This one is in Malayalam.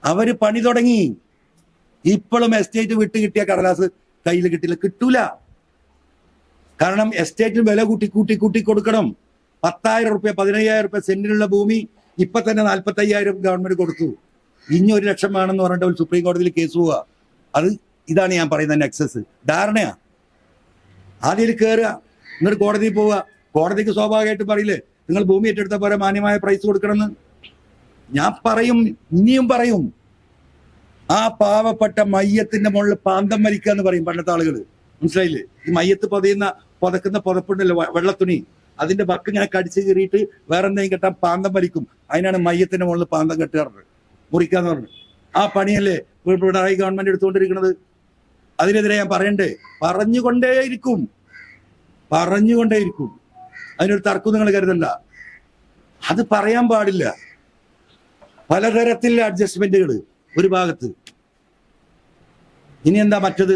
അവര് പണി തുടങ്ങി. ഇപ്പോഴും എസ്റ്റേറ്റ് വിട്ട് കിട്ടിയ കടലാസ് കയ്യിൽ കിട്ടില്ല, കിട്ടൂല. കാരണം എസ്റ്റേറ്റിന് വില കൂട്ടി കൊടുക്കണം. 10,000 റുപ്യ 15,000 റുപ്യ സെന്റിനുള്ള ഭൂമി ഇപ്പൊ തന്നെ 45,000 ഗവൺമെന്റ് കൊടുത്തു. ഇനി 1 ലക്ഷം വേണമെന്ന് പറഞ്ഞിട്ട് സുപ്രീം കോടതിയിൽ കേസ് പോവുക. ഇതാണ് ഞാൻ പറയുന്ന നെക്സസ്. ധാരണയാ. ആദ്യം കയറുക, എന്നിട്ട് കോടതിയിൽ പോവുക. കോടതിക്ക് സ്വാഭാവികമായിട്ട് പറയില്ലേ, നിങ്ങൾ ഭൂമി ഏറ്റെടുത്ത പോലെ മാന്യമായ പ്രൈസ് കൊടുക്കണമെന്ന്. ഞാൻ പറയും, ഇനിയും പറയും. ആ പാവപ്പെട്ട മയ്യത്തിന്റെ മുകളിൽ പാന്തം വലിക്കുക എന്ന് പറയും പണ്ടത്തെ ആളുകൾ. മനസ്സിലായില്ലേ? ഈ മയ്യത്ത് പുതക്കുന്ന പുതപ്പുണ്ടല്ലോ, വെള്ളത്തുണി, അതിന്റെ വക്ക് ഇങ്ങനെ കടിച്ചു കയറിയിട്ട് വേറെ എന്തെങ്കിലും കെട്ടാൻ പാന്തം വലിക്കും. അതിനാണ് മയ്യത്തിന്റെ മുകളിൽ പാന്തം കെട്ടാറുണ്ട്, മുറിക്കാന്ന് പറഞ്ഞു. ആ പണിയല്ലേ പിണറായി ഗവൺമെന്റ് എടുത്തുകൊണ്ടിരിക്കുന്നത്. അതിനെതിരെ ഞാൻ പറഞ്ഞുകൊണ്ടേയിരിക്കും. അതിനൊരു തർക്കം നിങ്ങൾ കരുതണ്ട. അത് പറയാൻ പാടില്ല. പലതരത്തിലുള്ള അഡ്ജസ്റ്റ്മെന്റുകൾ ഒരു ഭാഗത്ത്. ഇനി എന്താ മറ്റത്?